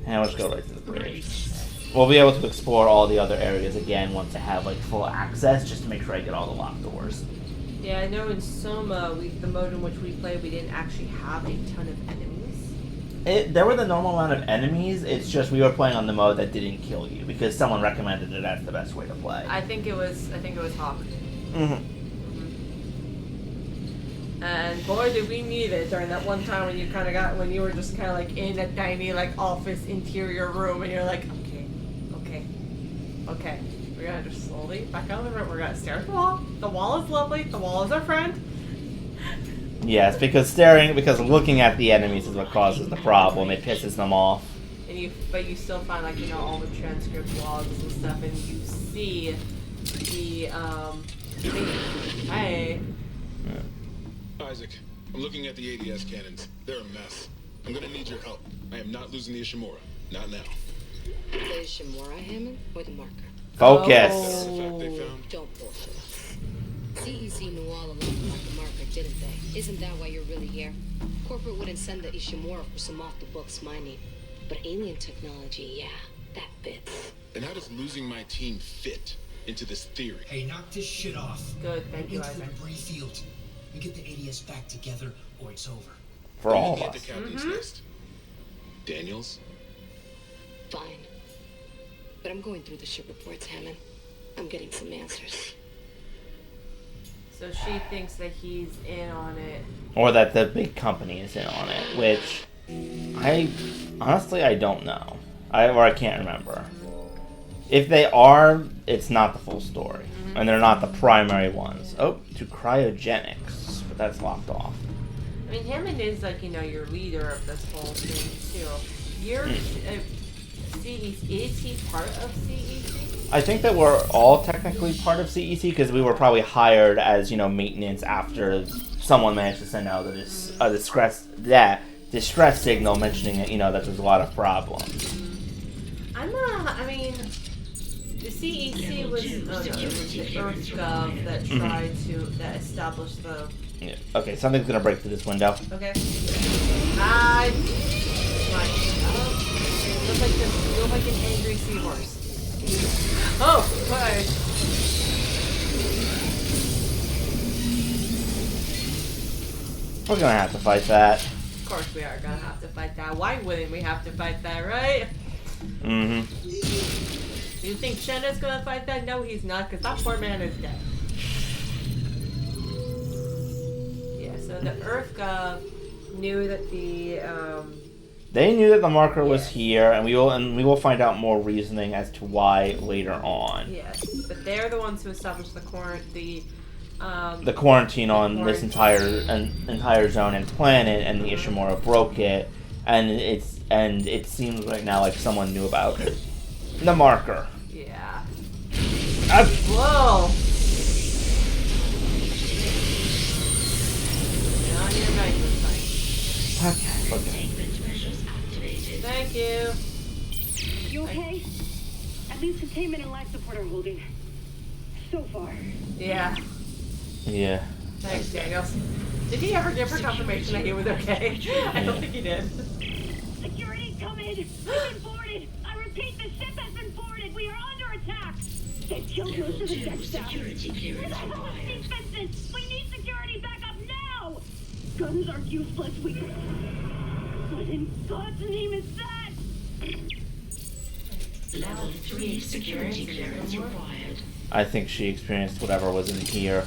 And we'll just go right to the bridge. We'll be able to explore all the other areas again once I have like full access, just to make sure I get all the locked doors. Yeah, I know in Soma, the mode in which we played, we didn't actually have a ton of enemies. There were the normal amount of enemies, it's just we were playing on the mode that didn't kill you, because someone recommended it as the best way to play. I think it was Hawk. Mm-hmm. And boy, did we need it during that one time when you were just kind of like in a tiny like office interior room, and you're like, okay, we're gonna just slowly back out of the room. We're gonna stare at the wall. The wall is lovely. The wall is our friend. Yes, because looking at the enemies is what causes the problem. It pisses them off. But you still find like all the transcript logs and stuff, and you see the Hey. Yeah. Isaac, I'm looking at the ADS cannons. They're a mess. I'm gonna need your help. I am not losing the Ishimura. Not now. The Ishimura, Hammond, or the marker? Focus. Oh. Don't bullshit us. CEC knew all along about the marker, didn't they? Isn't that why you're really here? Corporate wouldn't send the Ishimura for some off-the-books mining. But alien technology, yeah, that fits. And how does losing my team fit into this theory? Hey, knock this shit off. Good, thank you, Into Isaac. the debris field. We get the ADS back together, or it's over. For all of Get us. the captain's list. Daniels? Fine. But I'm going through the ship reports, Hammond. I'm getting some answers. So she thinks that he's in on it. Or that the big company is in on it, which I don't know. I can't remember. If they are, it's not the full story. And they're not the primary ones. Oh, to cryogenics. But that's locked off. I mean, Hammond is like, your leader of this whole thing, too. You're... CEC, is he part of CEC? I think that we're all technically part of CEC because we were probably hired as, maintenance after someone managed to send out a distress signal mentioning that there's a lot of problems. The CEC was the EarthGov that tried that established the... Yeah. Okay, something's gonna break through this window. Okay. You look like an angry seahorse. Oh, hi. We're gonna have to fight that. Of course we are gonna have to fight that. Why wouldn't we have to fight that, right? Mm-hmm. Do you think Shenna's gonna fight that? No, he's not, because that poor man is dead. Yeah, so the EarthGov knew that They knew that the marker was here, and we will find out more reasoning as to why later on. Yes, but they're the ones who established the quarantine on this entire zone and planet, and the Ishimura broke it, and it seems right now like someone knew about it. The marker. Yeah. Whoa. On your right this time. Okay. Thank you. You okay? At least containment and life support are holding. So far. Yeah. Yeah. Thanks, Daniels. Did he ever give her confirmation that he was okay? I don't think he did. Security's coming! We've been boarded! I repeat, the ship has been boarded! We are under attack! They've killed most of the deck staff! Where the hell is these fences? We need security back up now! Guns are useless, What in God's name is that? Level 3 security clearance required. I think she experienced whatever was in here.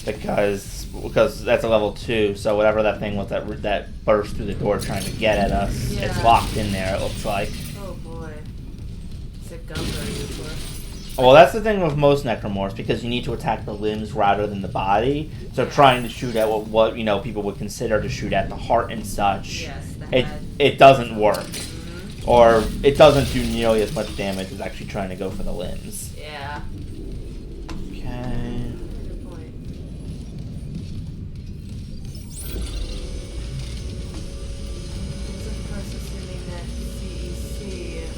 Because that's a level 2, so whatever that thing was that burst through the door trying to get at us, it's locked in there, it looks like. Oh boy. It's a gun very useless. Well, that's the thing with most necromorphs, because you need to attack the limbs rather than the body. So trying to shoot at what people would consider to shoot at the heart and such, it doesn't work. Or it doesn't do nearly as much damage as actually trying to go for the limbs. Yeah. Okay. Good point. Of course, assuming that CEC,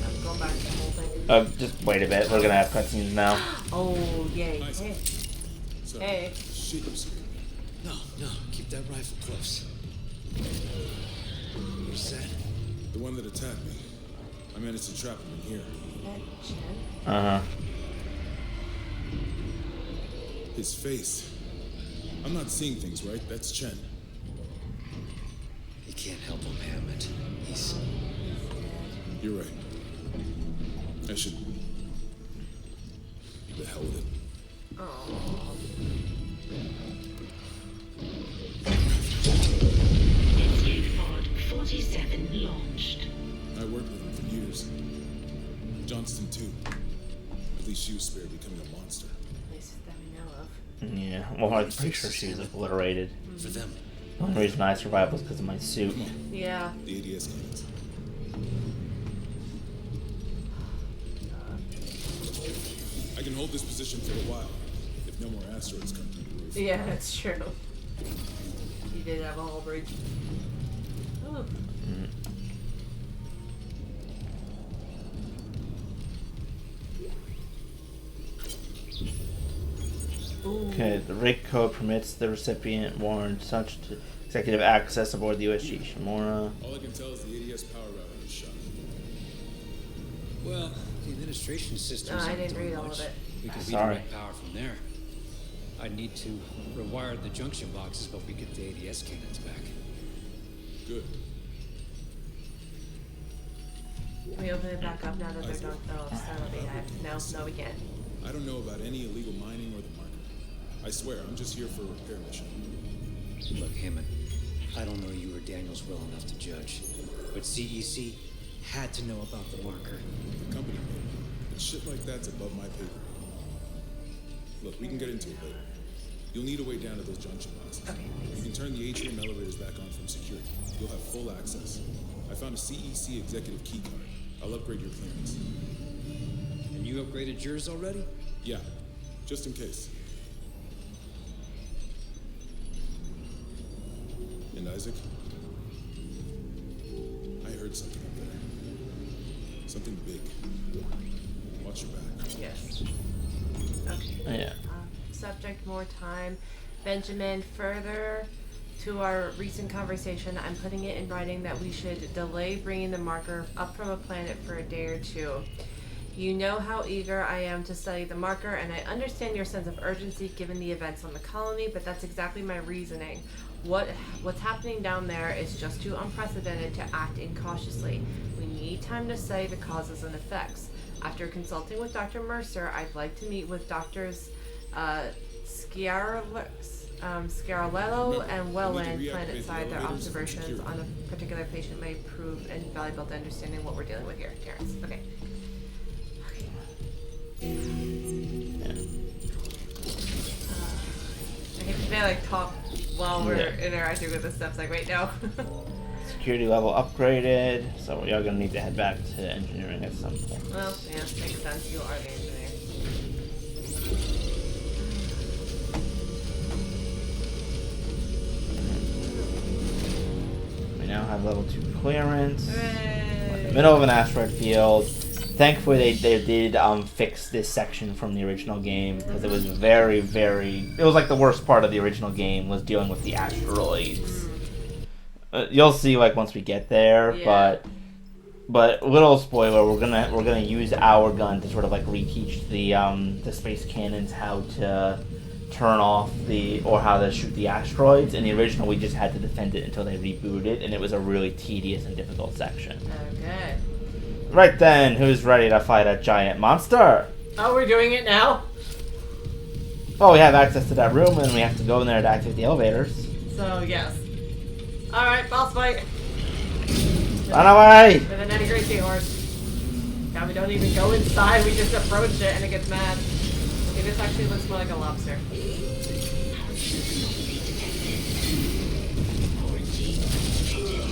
I'm going back to the whole thing. Just wait a bit, we're gonna have cutscenes now. Oh, yay. Hey. Hey. Shoot him, sir. No, keep that rifle close. Who's that? The one that attacked me. I managed to trap him in here. That Chen? Uh-huh. His face. I'm not seeing things, right? That's Chen. You can't help him, Hammond. He's... You're right. I should... The hell with it. Oh. Escape pod 47 launched. I worked with him for years. Johnston, too. At least she was spared becoming a monster. At least that we know of. Yeah, well, I'm pretty sure she was obliterated. for them. The only reason I survived was because of my suit. Yeah. The ADS cannons. I can hold this position for a while, if no more asteroids come through the roof. Yeah, that's true. You did have a whole bridge. Ooh. Okay, the rig code permits the recipient warrant such to executive access aboard the USG Shimura. All I can tell is the ADS power router is shut. Well, the administration systems I aren't didn't doing read all much. of it. We could Sorry. redirect power from there. I'd need to rewire the junction boxes, but we get the ADS cannons back. Good. Can we open it back up now that they're done? Oh, it's still behind. No, we can't. I don't know about any illegal mining or the marker. I swear, I'm just here for a repair mission. Look, Hammond, I don't know you or Daniels well enough to judge, but CEC had to know about the marker. The company did. But shit like that's above my pay grade. Look, we can get into it later. You'll need a way down to those junction boxes. Okay, You can turn the atrium elevators back on from security. You'll have full access. I found a CEC executive key card. I'll upgrade your clearance. And you upgraded yours already? Yeah, just in case. And Isaac? I heard something up there. Something big. Watch your back. Yes. Okay. Yeah. Subject more time. Benjamin, further to our recent conversation, I'm putting it in writing that we should delay bringing the marker up from a planet for a day or two. You know how eager I am to study the marker, and I understand your sense of urgency given the events on the colony, but that's exactly my reasoning. What's happening down there is just too unprecedented to act incautiously. We need time to study the causes and effects. After consulting with Dr. Mercer, I'd like to meet with Doctors Sciarello and Welland planet-side. Their observations on a particular patient may prove invaluable to understanding what we're dealing with here. Terrence. Okay. I hate to like talk while we're interacting with this stuff. It's like, wait, no. Security level upgraded, so we are going to need to head back to engineering at some point. Well, yeah, makes sense. You are the engineer. We now have level 2 clearance. Hooray. We're in the middle of an asteroid field. Thankfully, they did fix this section from the original game because it was very, it was like the worst part of the original game was dealing with the asteroids. You'll see like once we get there, Yeah. but little spoiler, we're gonna use our gun to sort of like reteach the space cannons how to turn off or how to shoot the asteroids. In the original, we just had to defend it until they rebooted, and it was a really tedious and difficult section. Okay. Right then, who's ready to fight a giant monster? Oh, we're doing it now? Well, we have access to that room, and we have to go in there to activate the elevators. So, yes. Alright, boss fight. Run away! With a nitty-gritty seahorse. Now we don't even go inside, we just approach it and it gets mad. Okay, this actually looks more like a lobster.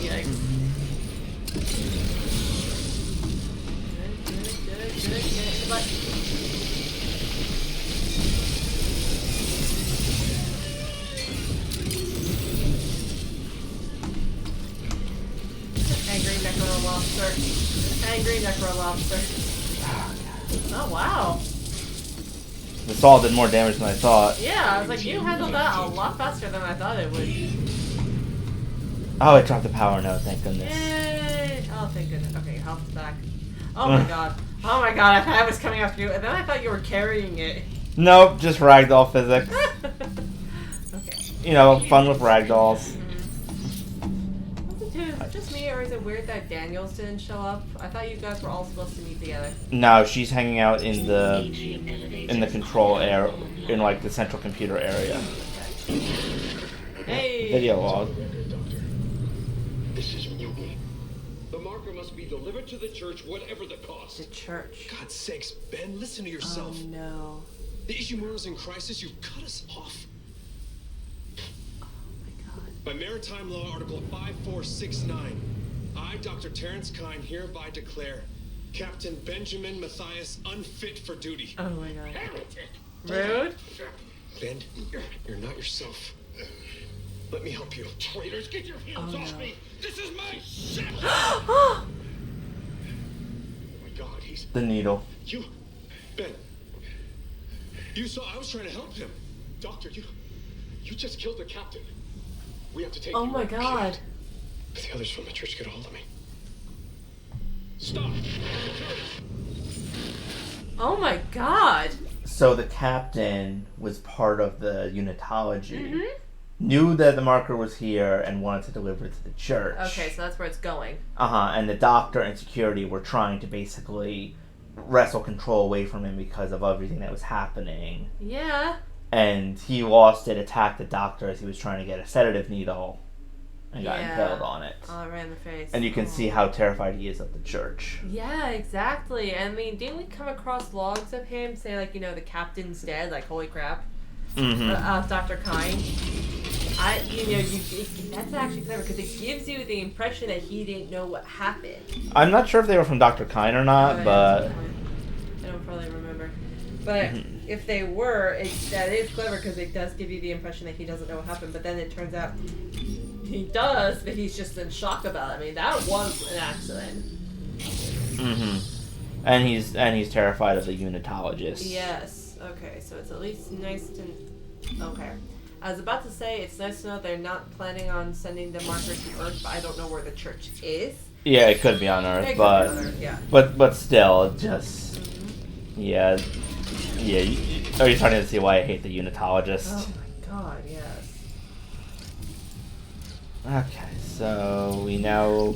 Yikes. Good. But angry necro lobster. Angry necro lobster. Oh wow. The saw did more damage than I thought. Yeah, I was like, you handled that a lot faster than I thought it would. Oh, it dropped the power node, thank goodness. Yay! Oh, thank goodness. Okay, your health's back. Oh my god. Oh my god, I thought I was coming after you, and then I thought you were carrying it. Nope, just ragdoll physics. Okay. You know, fun with ragdolls. Is it just me, or is it weird that Daniels didn't show up? I thought you guys were all supposed to meet together. No, she's hanging out in the control area, in like the central computer area. Hey! Video log. This is mutiny. The marker must be delivered to the church, whatever the cost. The church. God's sakes, Ben, listen to yourself. Oh no. The Ishimura's in crisis. You've cut us off. Oh my god. By Maritime Law Article 5469, I, Dr. Terrence Kine, hereby declare Captain Benjamin Matthias unfit for duty. Oh my god. Rude? Ben, you're not yourself. Let me help you. Traitors, get your hands off me! This is my ship! Oh my god, he's... The needle. You... Ben. You saw I was trying to help him. Doctor, you just killed the captain. We have to take Oh you my out. god. If the others from the church get a hold of me. Stop! Oh my god. So the captain was part of the unitology. Knew that the marker was here and wanted to deliver it to the church. Okay, so that's where it's going. And the doctor and security were trying to basically wrestle control away from him because of everything that was happening. Yeah. And he lost it, attacked the doctor as he was trying to get a sedative needle, and got impaled on it. Oh, right in the face. And you can see how terrified he is of the church. Yeah, exactly. I mean, didn't we come across logs of him say, like, you know, the captain's dead? Like, holy crap. Dr. Kine. That's actually clever because it gives you the impression that he didn't know what happened. I'm not sure if they were from Dr. Kine or not, but... I don't probably remember. But if they were, that is clever because it does give you the impression that he doesn't know what happened. But then it turns out he does, but he's just in shock about it. I mean, that was an accident. And he's terrified of the unitologist. Yes. Okay, so it's at least nice to... Okay. I was about to say, it's nice to know they're not planning on sending the marker to Earth, but I don't know where the church is. Yeah, it could be on Earth, It could but... be on Earth, yeah. But still, it just... Yeah. Yeah, are you starting to see why I hate the unitologist? Oh my god, yes. Okay, so we now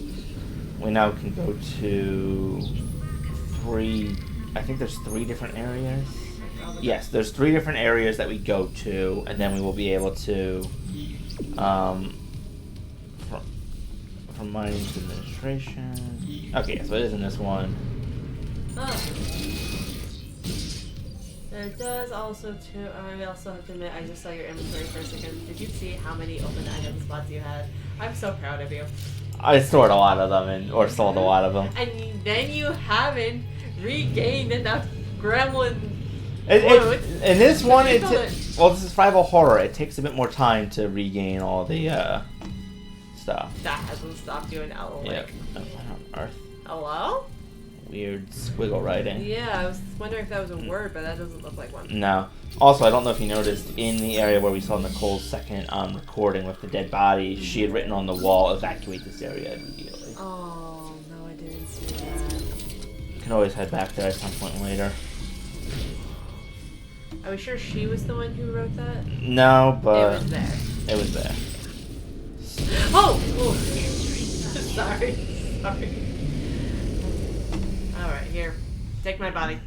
can go to I think there's 3 different areas. Yes, there's 3 different areas that we go to, and then we will be able to, from mining to administration. Okay, so it is in this one. There does also too. I also have to admit, I just saw your inventory for a second. Did you see how many open item spots you had? I'm so proud of you. I stored a lot of them, or sold a lot of them. And then you haven't regained enough gremlin. In this one, well, this is survival horror. It takes a bit more time to regain all the stuff. That hasn't stopped you in Owl Lake. Yep. Oh, what on earth? Hello? Weird squiggle writing. Yeah, I was wondering if that was a word, but that doesn't look like one. No. Also, I don't know if you noticed, in the area where we saw Nicole's second recording with the dead body, she had written on the wall, "Evacuate this area immediately." Oh, no, I didn't see that. You can always head back there at some point later. Are we sure she was the one who wrote that? No, but... It was there. It was there. Oh! Oh. Sorry. Alright, here. Take my body.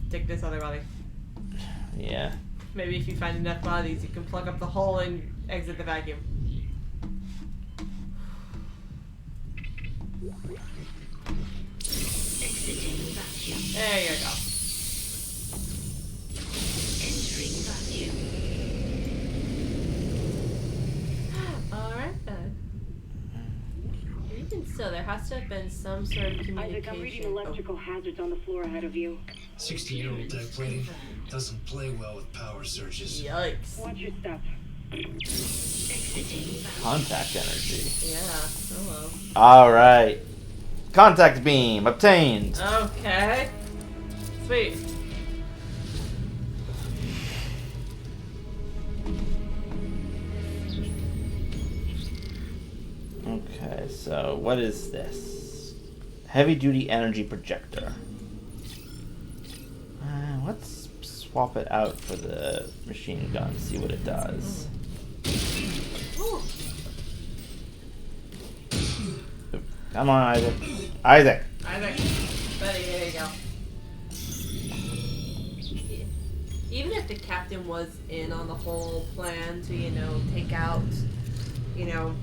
Take this other body. Yeah. Maybe if you find enough bodies, you can plug up the hole and exit the vacuum. Exiting vacuum. There you go. Entering vacuum. Alright then. Even so, there has to have been some sort of communication. Isaac, I'm reading electrical hazards on the floor ahead of you. 60-year-old deck rating doesn't play well with power surges. Yikes. Watch your step. Exiting vacuum. Contact energy. Yeah, hello. Alright. Contact beam obtained. Okay. Sweet. Okay, so what is this? Heavy-duty energy projector. Let's swap it out for the machine gun, see what it does. Ooh. Come on, Isaac. Isaac! Buddy, there you go. Even if the captain was in on the whole plan to, take out, to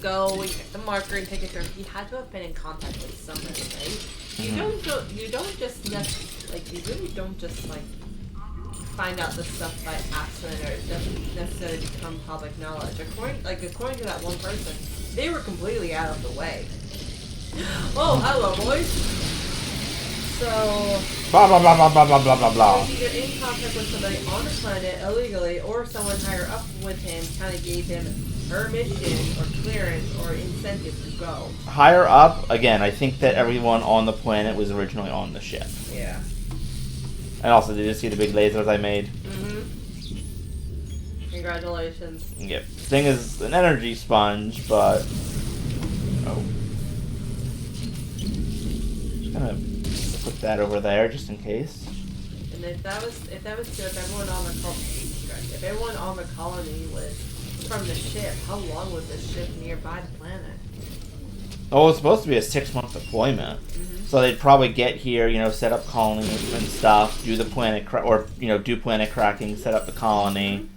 go and get the marker and take it through, he had to have been in contact with someone, right? You really don't just find out this stuff by accident, or it doesn't necessarily become public knowledge. According to that one person, they were completely out of the way. Oh, hello, boys. So, Blah, blah, blah, blah, blah, blah, blah, blah, blah. he was either in contact with somebody on the planet illegally, or someone higher up with him kind of gave him permission or clearance or incentive to go. Higher up, again, I think that everyone on the planet was originally on the ship. Yeah. And also, did you see the big lasers I made? Mm-hmm. Congratulations. Yep. Thing is an energy sponge, but... Oh. Just gonna put that over there, just in case. And if everyone on the colony was from the ship, how long was the ship nearby the planet? Oh, it's supposed to be a 6-month deployment. So they'd probably get here, set up colonies and stuff, do the planet do planet cracking, set up the colony,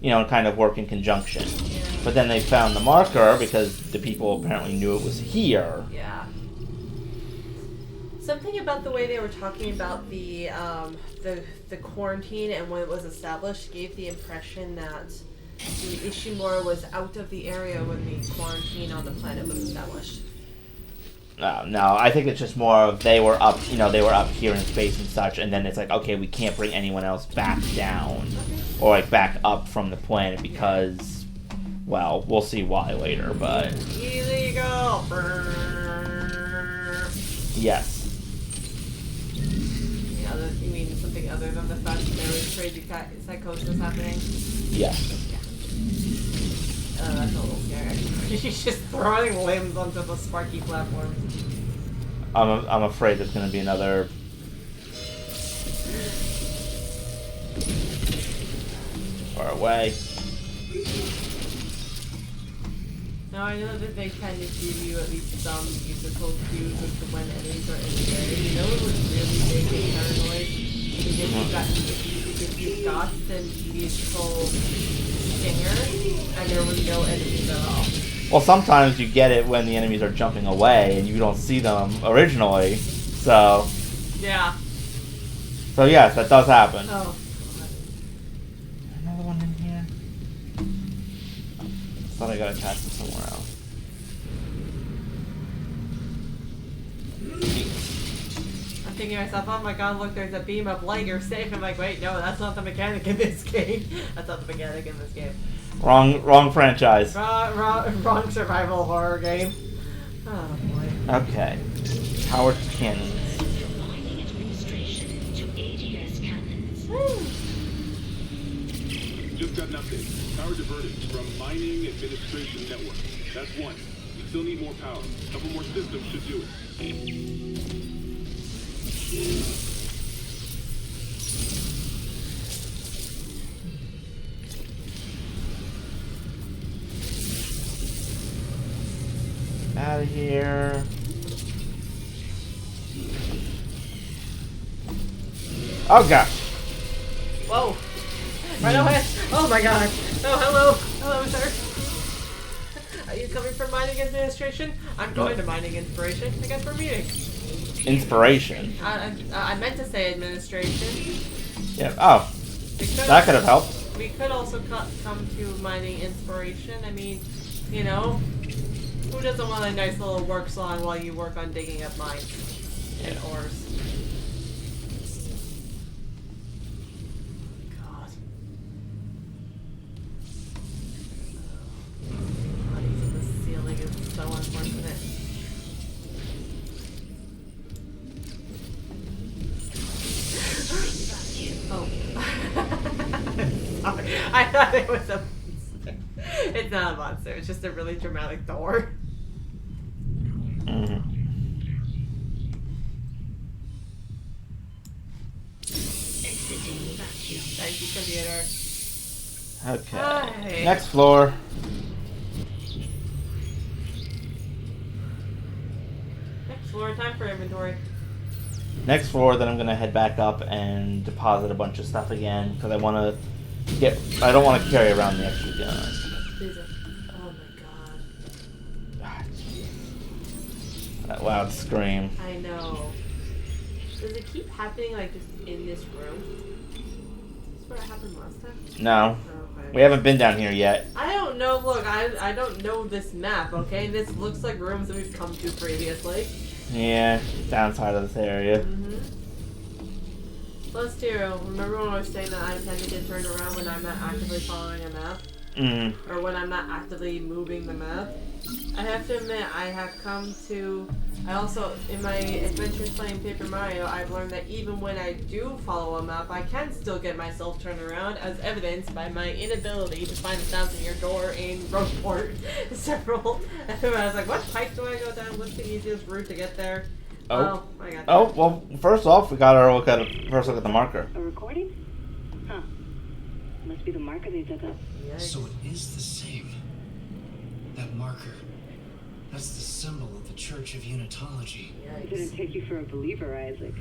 and kind of work in conjunction. Yeah. But then they found the marker because the people apparently knew it was here. Yeah. Something about the way they were talking about the quarantine and when it was established gave the impression that the Ishimura was out of the area when the quarantine on the planet was established. No, I think it's just more of they were up here in space and such, and then it's like, okay, we can't bring anyone else back down or back up from the planet because, well, we'll see why later, but illegal. Yes. You mean something other than the fact that there was crazy psychosis happening? Yes. Oh, that's a little scary. He's just throwing limbs onto the sparky platform. I'm afraid there's going to be another... Far away. Now I know that they kind of give you at least some musical cues as to when enemies are in the area. You know it was really big in Paranoid? Because you've got the musical singer, and there were no enemies at all. Well, sometimes you get it when the enemies are jumping away and you don't see them originally, so... Yeah. So yes, that does happen. Oh. Another one in here? I thought I got attached to somewhere else. I'm thinking to myself, oh my god, look, there's a beam of light, you're safe. I'm like, wait, no, that's not the mechanic in this game. That's not the mechanic in this game. Wrong franchise. Wrong survival horror game. Oh boy. Okay. Power cannons. Mining administration to AGS cannons. Just got an update. Power diverted from mining administration network. That's one. We still need more power. A couple more systems should do it. Out of here. Oh gosh. Whoa. Right away. Oh my god. Oh, hello. Hello, sir. Are you coming from mining administration? I'm going to mining inspiration. I guess we're meeting. Inspiration. I meant to say administration. Yeah. Oh. That could have helped. We could also come to mining inspiration. I mean, who doesn't want a nice little work song while you work on digging up mines and ores? God. Bodies in the ceiling is so unfortunate. Oh. Sorry. I thought it was a monster. It's not a monster, it's just a really dramatic door. computer. Okay. Hi. Next floor. Next floor, time for inventory. Next floor, then I'm gonna head back up and deposit a bunch of stuff again because I want to get. I don't want to carry around the extra gun. Oh my god. That loud scream. I know. Does it keep happening like just in this room? Is this what happened last time? No. Okay. We haven't been down here yet. I don't know. Look, I don't know this map, okay? This looks like rooms that we've come to previously. Yeah, downside of this area. Plus, too, remember when I was saying that I tend to get turned around when I'm not actively following a map? Or when I'm not actively moving the map? I have to admit, I have come to... I also, in my adventures playing Paper Mario, I've learned that even when I do follow a map, I can still get myself turned around, as evidenced by my inability to find the sounds in your door in Roadport. Several. And I was like, what pipe do I go down? What's the easiest route to get there? Oh. I got that. Oh, well, first off, we got our first look at the marker. A recording? Huh. Must be the marker they dug up. So it is the same. That marker. That's the symbol of the Church of Unitology. It didn't take you for a believer, Isaac.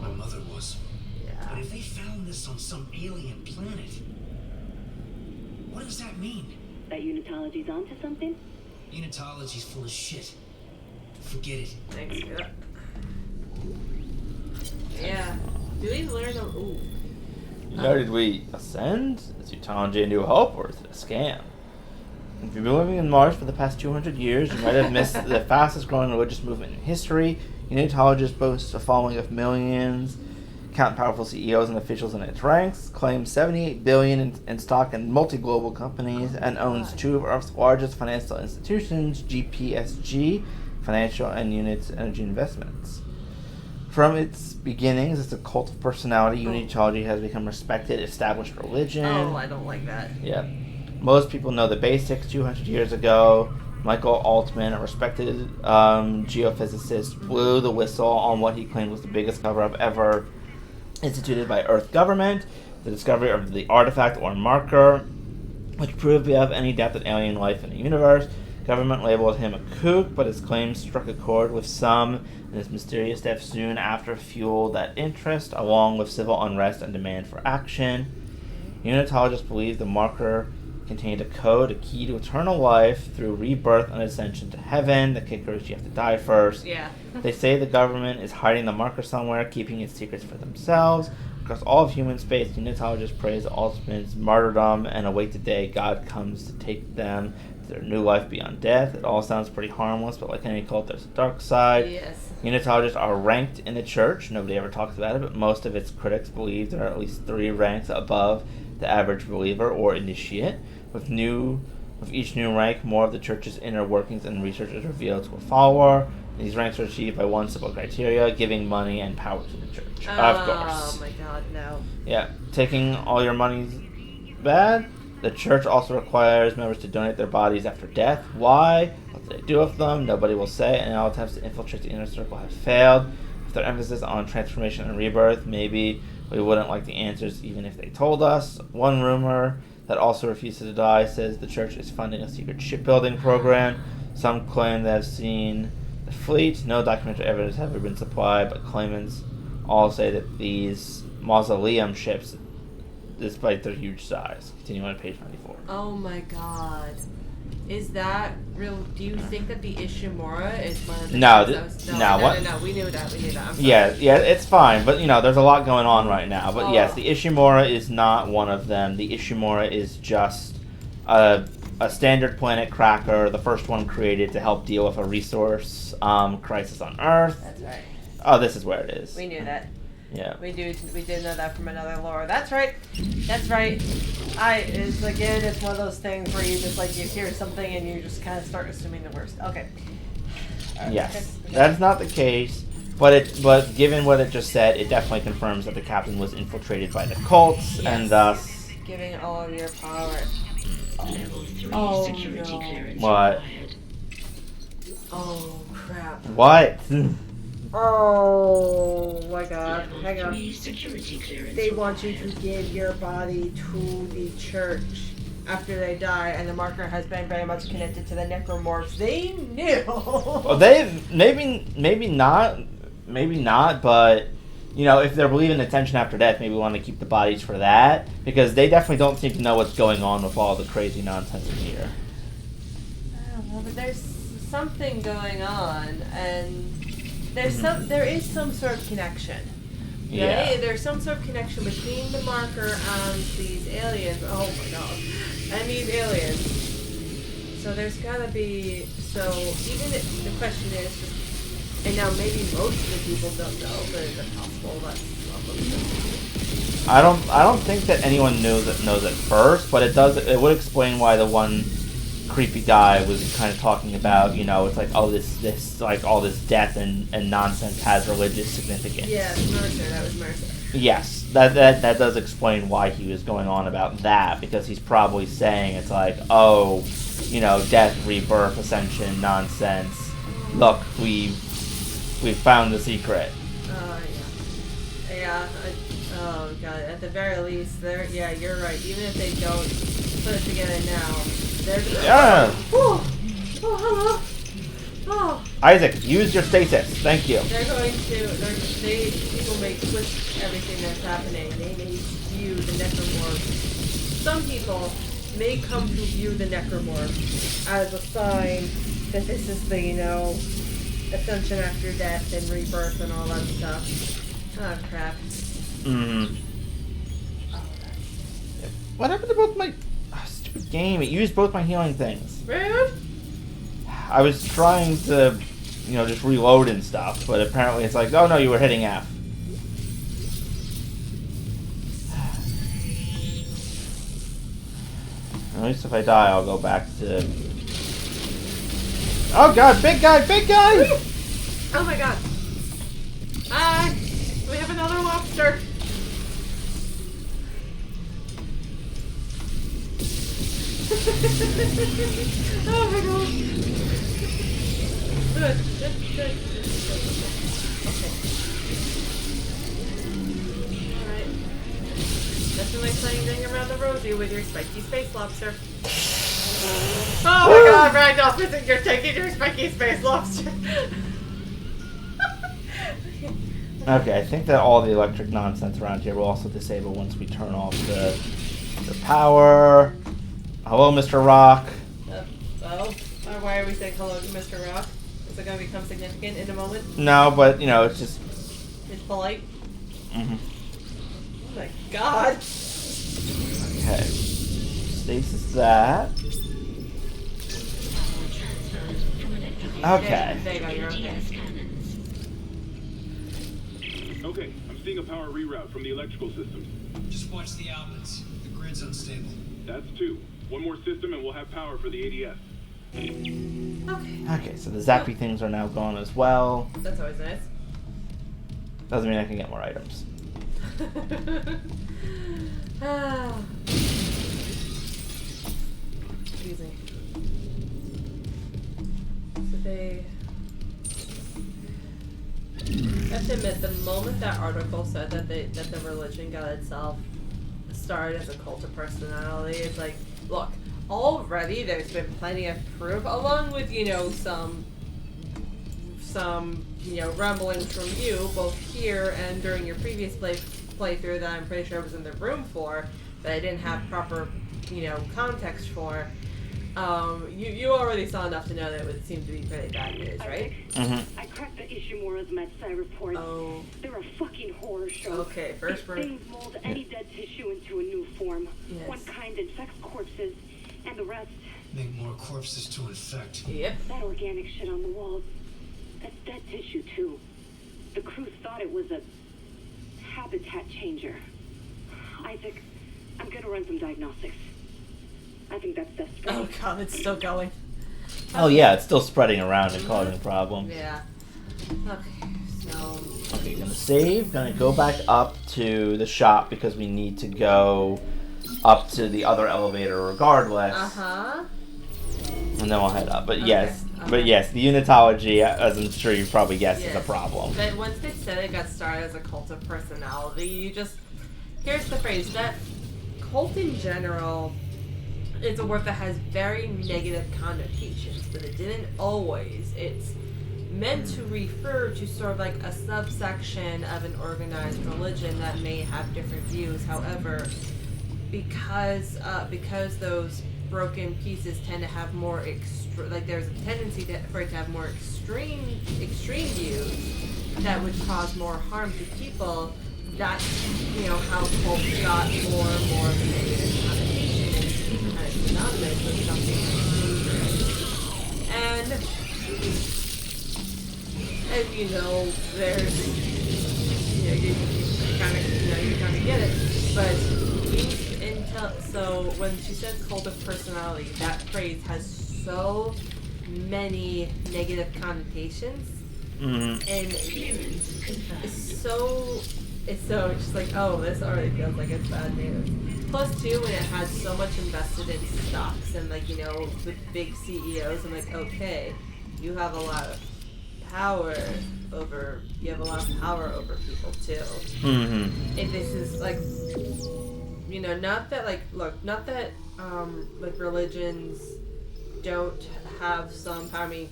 My mother was. But if they found this on some alien planet, what does that mean? That Unitology's onto something? Unitology's full of shit. Forget it. Thanks, yeah. Yeah. Do we learn the... Ooh. Now, did we ascend? Is Unitology a new hope, or is it a scam? If you've been living in Mars for the past 200 years, you might have missed the fastest growing religious movement in history. Unitologists boast a following of millions, count powerful CEOs and officials in its ranks, claims $78 billion in stock in multi-global companies, and owns two of Earth's largest financial institutions, GPSG, Financial and Units Energy Investments. From its beginnings as a cult of personality, Unitology has become respected, established religion. Oh, I don't like that. Yeah. Most people know the basics. 200 years ago, Michael Altman, a respected geophysicist, blew the whistle on what he claimed was the biggest cover-up ever instituted by Earth government, the discovery of the artifact or marker, which proved beyond any doubt that alien life in the universe. Government labeled him a kook, but his claims struck a chord with some, and his mysterious death soon after fueled that interest, along with civil unrest and demand for action. Unitologists believe the marker contained a code, a key to eternal life through rebirth and ascension to heaven. The kicker is you have to die first. Yeah. They say the government is hiding the marker somewhere, keeping its secrets for themselves. Across all of human space, Unitologists praise Altman's martyrdom and await the day God comes to take them to their new life beyond death. It all sounds pretty harmless, but like any cult, there's a dark side. Yes. Unitologists are ranked in the church. Nobody ever talks about it, but most of its critics believe there are at least 3 ranks above the average believer or initiate. With each new rank, more of the church's inner workings and research is revealed to a follower. These ranks are achieved by one simple criteria: giving money and power to the church. Of course. Oh my god, no. Yeah, taking all your money's bad. The church also requires members to donate their bodies after death. Why? What do they do with them? Nobody will say, and all attempts to infiltrate the inner circle have failed. With their emphasis on transformation and rebirth, maybe we wouldn't like the answers even if they told us. One rumor that also refuses to die says the church is funding a secret shipbuilding program. Some claim they have seen the fleet. No documentary evidence has ever been supplied, but claimants all say that these mausoleum ships, despite their huge size, continue on page 94. Oh my god. Is that real? Do you think that the Ishimura is one of the... No, No, we knew that. I'm sorry. Yeah, it's fine, but there's a lot going on right now. But yes, the Ishimura is not one of them. The Ishimura is just a standard planet cracker, the first one created to help deal with a resource crisis on Earth. That's right. Oh, this is where it is. We knew that. Yeah. We did know that from another lore. That's right. It's one of those things where you just you hear something and you just kind of start assuming the worst. Okay. Yes, that's not the case, but given what it just said, it definitely confirms that the captain was infiltrated by the cults, and thus giving all of your power. Level 3 Oh, security no. clearance What? required. Oh crap. What? Oh my god. Hang on. Security clearance They want you to give your body to the church after they die, and the marker has been very much connected to the necromorphs. They knew. Well, they maybe not, but you know, if they're believing attention after death, maybe we want to keep the bodies for that, because they definitely don't seem to know what's going on with all the crazy nonsense in here. Well, but there's something going on, and there is some sort of connection. Yeah. Right? There's some sort of connection between the marker and these aliens. Oh my god. And these aliens. So there's gotta be. So even if the question is, and now maybe most of the people don't know, but is it possible that's I don't think that anyone knows at first, but it would explain why the one creepy guy was kind of talking about, you know, it's like, oh, this like all this death and nonsense has religious significance. Yeah, Mercer, that was Mercer. Yes, that does explain why he was going on about that, because he's probably saying it's like, oh, you know, death, rebirth, ascension, nonsense. Look, we've found the secret. Oh yeah, yeah. Oh god. At the very least, yeah, you're right. Even if they don't put it together now, they're. Yeah. Oh, hello. Oh. Isaac, use your stasis. Thank you. They're going to. People may twist everything that's happening. They may view the necromorph. Some people may come to view the necromorph as a sign that this is the, you know, ascension after death and rebirth and all that stuff. Oh crap. Mm-hmm. What happened to both my stupid game? It used both my healing things. Rude. I was trying to, you know, just reload and stuff, but apparently it's like, oh no, you were hitting F. At least if I die, I'll go back to. Oh god, big guy, big guy! Oh my god. Hi! We have another lobster! Oh my god. Good. Okay. Alright. Nothing like playing Ring Around the Rosie with your spiky space lobster. Oh my god, Ragdoll, you're taking your spiky space lobster. Okay, I think that all the electric nonsense around here will also disable once we turn off the power. Hello, Mr. Rock. Why are we saying hello to Mr. Rock? Is it going to become significant in a moment? No, but, you know, it's just... It's polite? Mm-hmm. Oh my god! Okay. Stasis that. Okay. There you go, you're okay. Okay, I'm seeing a power reroute from the electrical systems. Just watch the outlets. The grid's unstable. That's 2. One more system and we'll have power for the ADS. Okay, so the zappy things are now gone as well. That's always nice. Doesn't mean I can get more items. Excuse me. So they... I have to admit, the moment that article said that the religion got itself started as a cult of personality, it's like, look, already there's been plenty of proof, along with, you know, some you know, rumblings from you, both here and during your previous playthrough that I'm pretty sure I was in the room for, that I didn't have proper, you know, context for. You already saw enough to know that it would seem to be pretty bad news, right? Mm-hmm. I cracked the Ishimura's MedSci report. Oh. They're a fucking horror show. Okay, first These things mold any dead tissue into a new form. Yes. One kind infects corpses, and the rest... Make more corpses to infect. Yep. That organic shit on the walls, that's dead tissue too. The crew thought it was a habitat changer. Isaac, I'm gonna run some diagnostics. I think that's best for Oh me. god, it's still going. Oh yeah, it's still spreading around and causing problems. Yeah. Okay, so... Okay, gonna save, gonna go back up to the shop because we need to go up to the other elevator regardless. Uh-huh. And then we'll head up. But yes, But yes, the unitology, as I'm sure you probably guessed, is a Yes. problem. But once they said it got started as a cult of personality, you just... Here's the phrase. That cult in general is a word that has very negative connotations, but it didn't always. It's meant to refer to sort of like a subsection of an organized religion that may have different views. However, because those broken pieces tend to have more like there's a tendency for it to have more extreme views that would cause more harm to people. That's how cults got more and more of a negative connotation and kind of synonymous with something dangerous. And as you know, there's you kind of get it, but so when she says cult of personality, that phrase has so many negative connotations, and it's just like, oh, this already feels like it's bad news. Plus, too, when it has so much invested in stocks and the big CEOs, I'm like, okay, you have a lot of power over people too. Mm-hmm. And this is like, not that religions don't have some power. I mean,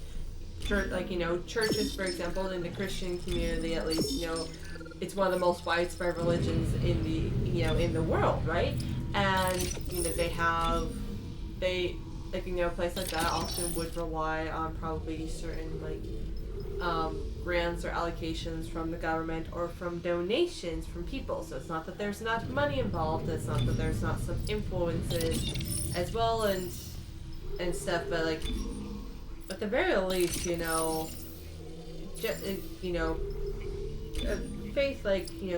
churches, for example, in the Christian community, at least, it's one of the most widespread religions in the world, right? And a place like that often would rely on probably certain grants or allocations from the government or from donations from people. So it's not that there's not money involved. It's not that there's not some influences as well and stuff. But at the very least, faith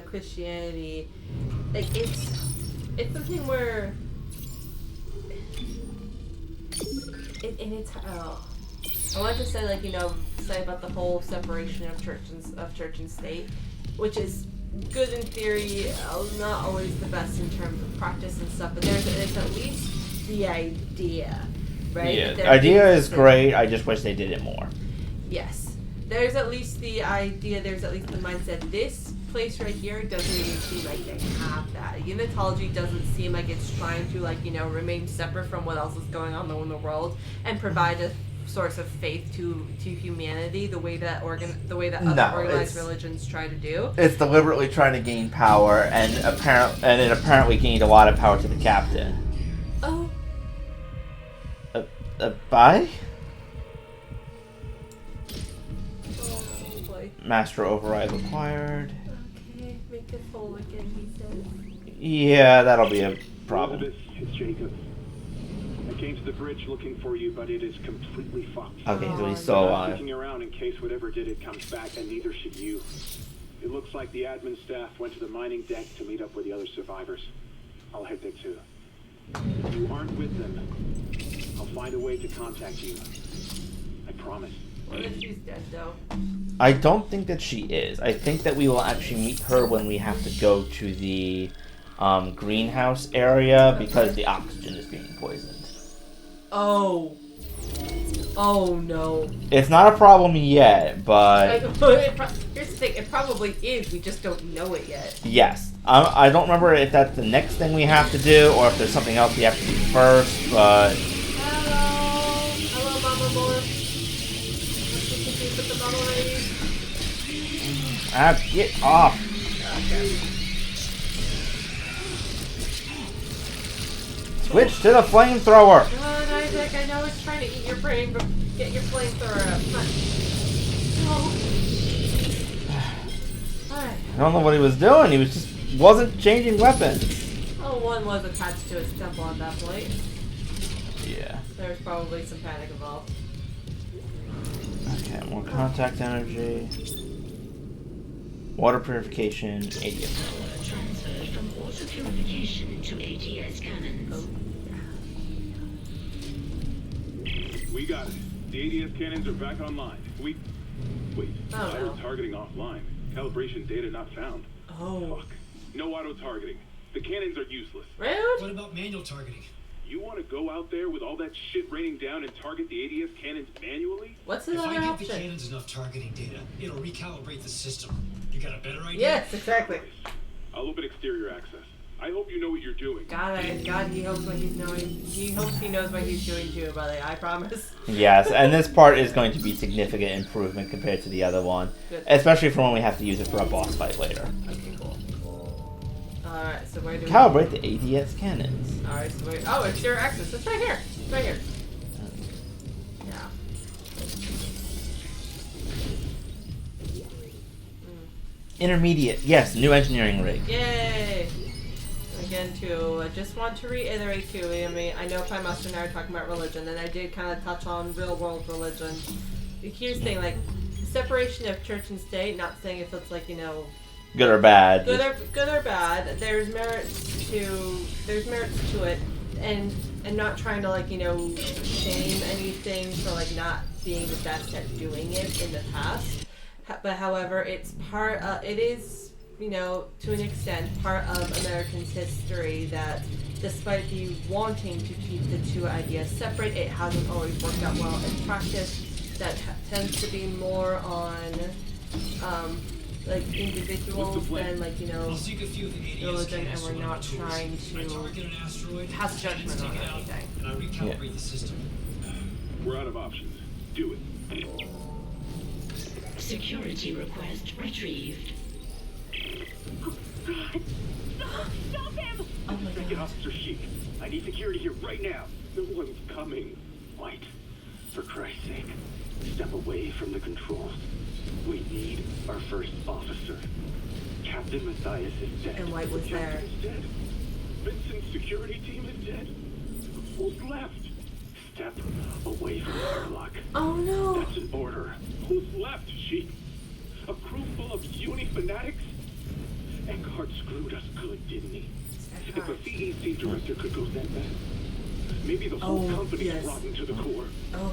Christianity, it's something where I want to say say about the whole separation of church and state, which is good in theory, not always the best in terms of practice and stuff. But it's at least the idea, right? Yeah, the idea is great. I just wish they did it more. Yes, there's at least the idea. There's at least the mindset. This place right here doesn't even seem like they have that. Unitology doesn't seem like it's trying to remain separate from what else is going on in the world and provide a source of faith to humanity the way that other organized religions try to do. It's deliberately trying to gain power, and it apparently gained a lot of power to the captain. Oh. Bye? Oh boy. Master override required. Okay, make it full again, he says. Yeah, that'll be a problem. Elizabeth, it's Jacob. I came to the bridge looking for you, but it is completely fucked. Okay, so he's still alive. I'm sticking around in case whatever did it comes back, and neither should you. It looks like the admin staff went to the mining deck to meet up with the other survivors. I'll head there too. If you aren't with them, I'll find a way to contact you. I promise. What if she's dead, though? I don't think that she is. I think that we will actually meet her when we have to go to the greenhouse area because the oxygen is being poisoned. Oh no. It's not a problem yet, but... Here's the thing, it probably is, we just don't know it yet. Yes. I don't remember if that's the next thing we have to do, or if there's something else we have to do first, but... Hello, Mama Moore. Put the bottle ready. Get off. Okay. Switch to the flamethrower. Come on, Isaac, I know it's trying to eat your brain, but get your flamethrower up. No. Alright. I don't know what he was doing. He wasn't changing weapons. Oh, one was attached to his temple at that point. Yeah. There's probably some panic involved. Okay, more contact energy. Water purification, ADS. Transfer from water purification to ATS cannons. We got it. The ADS cannons are back online. Wait. Auto-targeting offline. Calibration data not found. Oh. Fuck. No auto-targeting. The cannons are useless. Rude? What about manual targeting? You want to go out there with all that shit raining down and target the ADS cannons manually? What's If another I give option? the cannons enough targeting data, it'll recalibrate the system. You got a better idea? Yes, exactly. I'll open exterior access. I hope you know what you're doing. God, he hopes what he's knowing. He hopes he knows what he's doing too, buddy. I promise. Yes, and this part is going to be significant improvement compared to the other one. Good. Especially for when we have to use it for a boss fight later. Okay, cool. Alright, so where do we... Calibrate the ADS cannons. Alright, so where... Oh, exterior access. It's right here. It's right here. Yeah. Intermediate. Yes, new engineering rig. Yay! Again, too, I just want to reiterate, too, I mean, I know Prime Master and I are talking about religion, and I did kind of touch on real-world religion. Here's the thing, like, the separation of church and state, not saying if it's, like, you know... Good or bad. Good or bad, there's merits to it, and not trying to, like, you know, shame anything for, like, not being the best at doing it in the past. But however, it is, you know, to an extent, part of Americans' history that despite the wanting to keep the two ideas separate, it hasn't always worked out well in practice. That tends to be more on, like, individuals than, like, you know, religion, and we're not trying to pass judgment on anything. And I recalibrate the system. We're out of options. Do it. Security request retrieved. Oh, God. Stop him! Oh my Second God. Officer Sheik, I need security here right now. No one's coming. White, for Christ's sake, step away from the controls. We need our first officer. Captain Matthias is dead. And White was The there. captain's dead. Vincent's security team is dead. Who's left? Step away from the airlock. Oh no! That's an order. Who's left, Sheik? A crew full of uni fanatics? Eckhart screwed us good, didn't he? If a CEC director could go that bad, maybe the whole company's rotten to the core. Oh.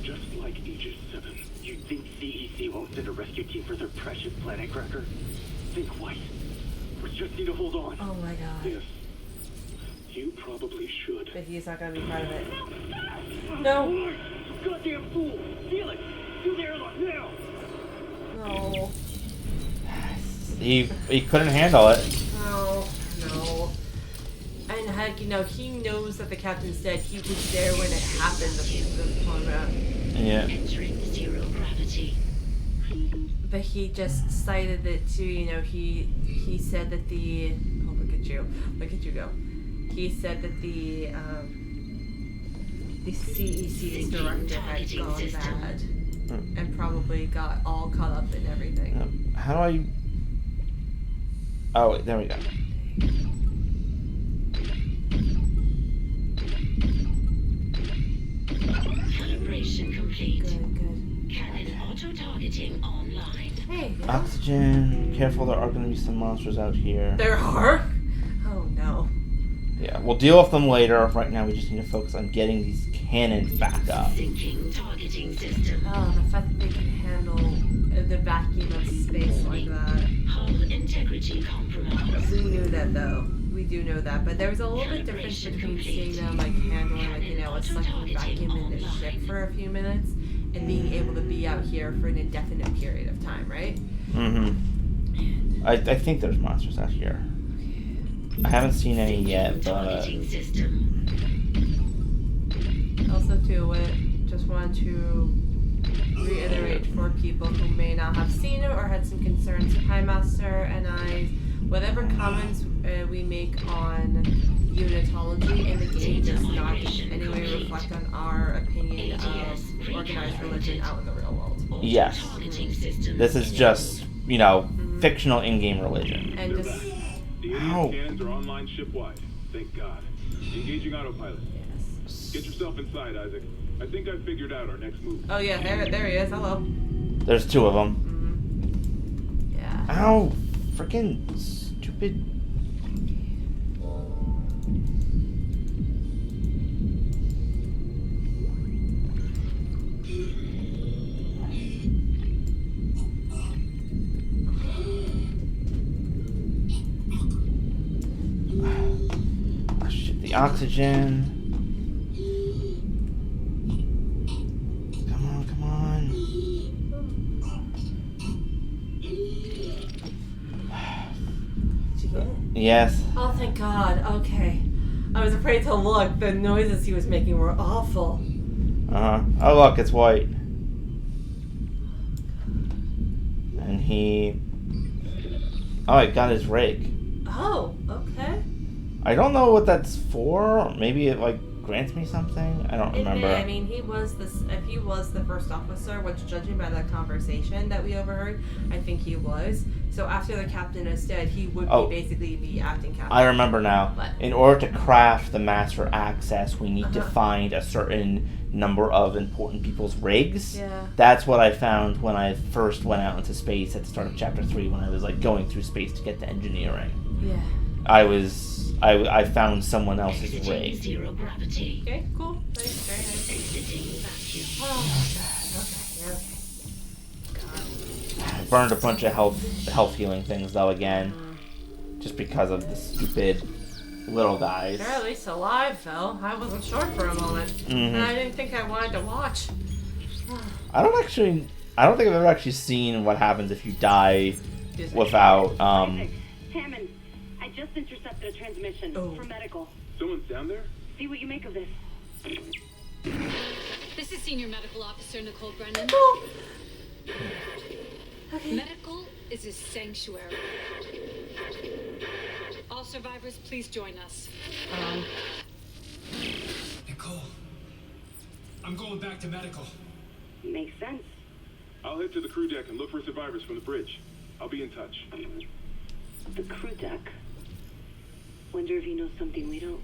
Just like Aegis 7. You think CEC won't send a rescue team for their precious planet cracker? Think white. We just need to hold on. Oh my God. Yes. You probably should. But he's not gonna be part of it. No! Goddamn fool! Steal it! Do the airlock now! No. He couldn't handle it. No. And heck, you know, he knows that the captain's dead. He was there when it happened the time around. Yeah. Entering zero gravity. But he just cited it to, you know, he said that the... Oh, look at you go. He said that the CEC's director had gone bad. And probably got all caught up in everything. How do I... Oh, wait, there we go. Calibration complete. Good. Cannon auto-targeting online. Hey, yeah. Oxygen. Careful, there are going to be some monsters out here. There are? Oh no. Yeah, we'll deal with them later. Right now, we just need to focus on getting these cannons back up. Syncing targeting system. Oh, the fact that they can handle the vacuum of space like that. Hull integrity compromised. We knew that though. We do know that, but there was a little bit difference between seeing them like handling like, you know, a sucking vacuum in the ship for a few minutes and being able to be out here for an indefinite period of time, right? Mm-hmm. I think there's monsters out here. I haven't seen any yet, but... Also, too, just wanted to reiterate for people who may not have seen it or had some concerns, Prime Master and I, whatever comments we make on unitology in the game does not in any way reflect on our opinion of organized religion out in the real world. Yes. This is just, you know, fictional in-game religion. And just... The ADS cannons are online ship-wide. Thank God. Engaging autopilot. Yes. Get yourself inside, Isaac. I think I figured out our next move. Oh yeah, there he is. Hello. There's two of them. Mm-hmm. Yeah. Ow! Freaking stupid... the oxygen. Come on, come on. Did you get it? Yes. Oh, thank God. Okay. I was afraid to look. The noises he was making were awful. Oh, look, it's white. And he... Oh, I got his rig. Oh, okay. I don't know what that's for. Maybe it, like, grants me something? I don't remember. I mean, if he was the first officer, which judging by that conversation that we overheard, I think he was. So after the captain is dead, he would be basically the acting captain. I remember now. What? In order to craft the master access, we need to find a certain number of important people's rigs. Yeah. That's what I found when I first went out into space at the start of Chapter 3 when I was, like, going through space to get to engineering. Yeah. I found someone else's rig. Zero gravity. Okay, cool. Nice, very nice. Exiting vacuum. Oh, God. Okay. I burned a bunch of health healing things though again, just because of the stupid little guys. They're at least alive though. I wasn't sure for a moment, and I didn't think I wanted to watch. I don't think I've ever actually seen what happens if you die without Hammond, I just intercepted a transmission for medical. Someone's down there? See what you make of this. This is Senior Medical Officer Nicole Brennan. Okay. Medical is a sanctuary. All survivors, please join us. Nicole, I'm going back to medical. Makes sense. I'll head to the crew deck and look for survivors from the bridge. I'll be in touch. The crew deck. Wonder if he knows something we don't.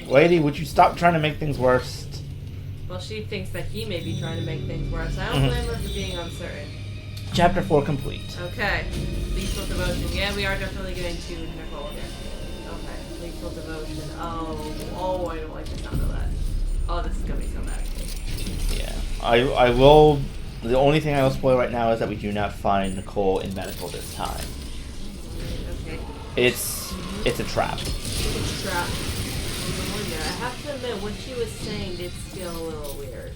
Lady, would you stop trying to make things worse? Well, she thinks that he may be trying to make things worse. I don't blame her for being uncertain. Chapter 4 complete. Okay. Lethal devotion. Yeah, we are definitely getting to Nicole here. Okay. Lethal devotion. Oh, I don't like the sound of that. Oh, this is gonna be so bad. Yeah. I will... The only thing I will spoil right now is that we do not find Nicole in medical this time. Okay. It's a trap. It's a trap. I have to admit, what she was saying did feel a little weird.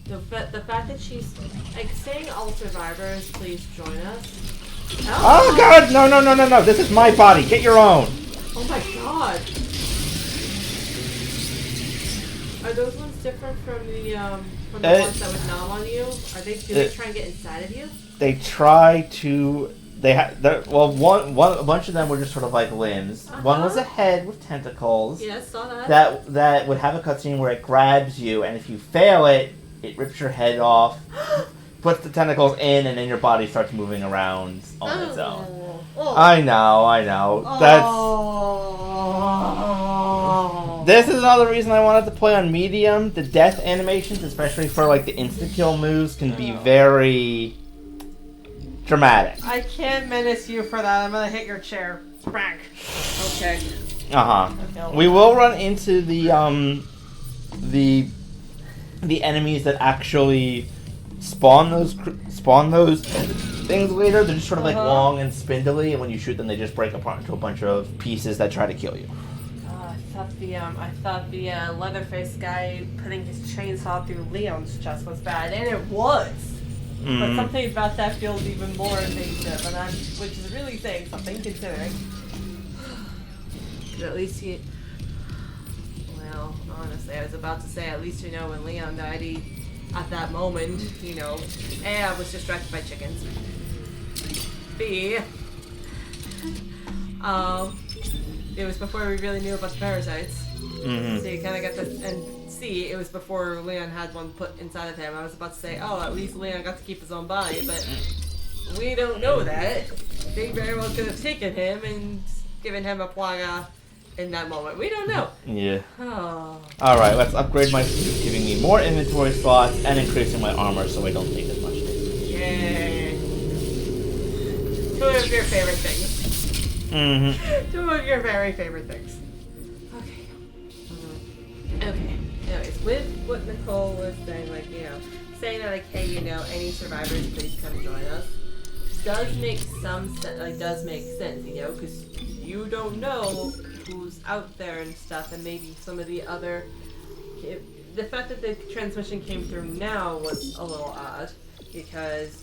The fact that she's like saying all survivors, please join us. Oh God! No! This is my body. Get your own. Oh my God! Are those ones different from the ones that would nom on you? Do they try and get inside of you? They try to. A bunch of them were just sort of like limbs. One was a head with tentacles. Yeah, I saw that. That would have a cutscene where it grabs you, and if you fail it, it rips your head off, puts the tentacles in, and then your body starts moving around on its own. I know. This is another reason I wanted to play on medium. The death animations, especially for like the insta-kill moves, can be very dramatic. I can't menace you for that. I'm gonna hit your chair. Smack. Okay. We will run into the enemies that actually spawn those things later. They're just sort of like long and spindly, and when you shoot them, they just break apart into a bunch of pieces that try to kill you. I thought the Leatherface guy putting his chainsaw through Leon's chest was bad, and it was. But something about that feels even more invasive, which is really saying something, considering. At least well, honestly, I was about to say, at least when Leon died, at that moment, A, I was distracted by chickens. B, it was before we really knew about the parasites. So you kind of got this, and C, it was before Leon had one put inside of him. I was about to say, at least Leon got to keep his own body, but we don't know that. They very well could have taken him and given him a plaga in that moment. We don't know. Yeah. Oh. Alright, let's upgrade my suit, giving me more inventory slots and increasing my armor so I don't take as much damage. Yay. Two of your favorite things. Two of your very favorite things. Okay. Anyways, with what Nicole was saying, saying that, hey, any survivors, please come join us, does make sense, because you don't know who's out there and stuff, and maybe some of the other. The fact that the transmission came through now was a little odd because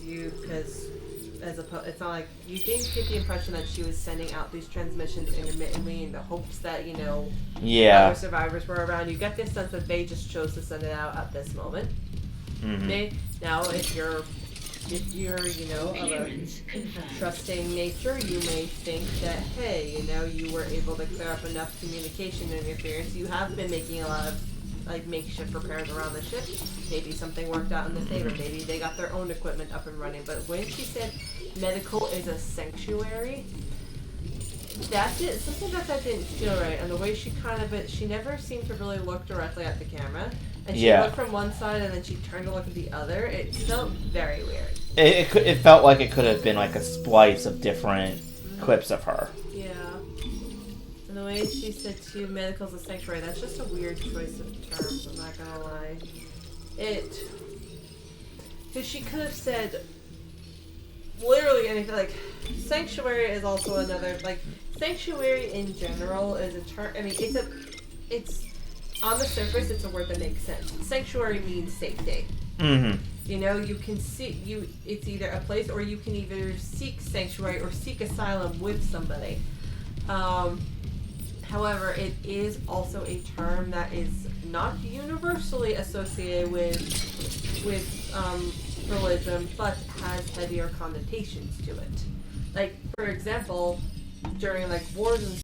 it's not like you didn't get the impression that she was sending out these transmissions intermittently in the hopes that other survivors were around. You get this sense that they just chose to send it out at this moment. Mm-hmm. Now, if you're of a trusting nature, you may think that, hey, you were able to clear up enough communication interference. You have been making a lot of makeshift repairs around the ship. Maybe something worked out in the favor. Maybe they got their own equipment up and running. But when she said medical is a sanctuary, that did something that didn't feel right. And the way she she never seemed to really look directly at the camera. And she looked from one side and then she turned to look at the other. It felt very weird. It felt like it could have been like a splice of different clips of her. Yeah. And the way she said to medical's a sanctuary, that's just a weird choice of terms, I'm not gonna lie. Because she could have said literally anything, sanctuary is also another, sanctuary in general is a term, it's on the surface, it's a word that makes sense. Sanctuary means safety. Mm-hmm. You can see, it's either a place or you can either seek sanctuary or seek asylum with somebody. However, it is also a term that is not universally associated with religion, but has heavier connotations to it. For example, during wars and